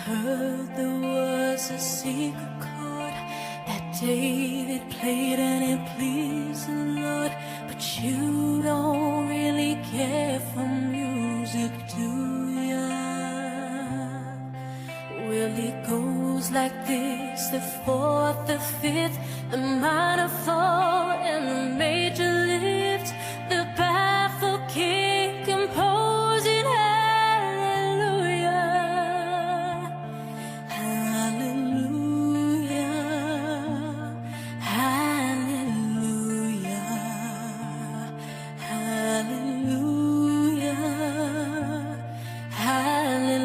heard there was a secret chord that David played and it pleased the Lord, but you don't really care for music, do ya? Well, it goes like this: the fourth, the fifth, the minor fall, and the major lift. The baffled king composing hallelujah, hallelujah, hallelujah, hallelujah, hallelujah.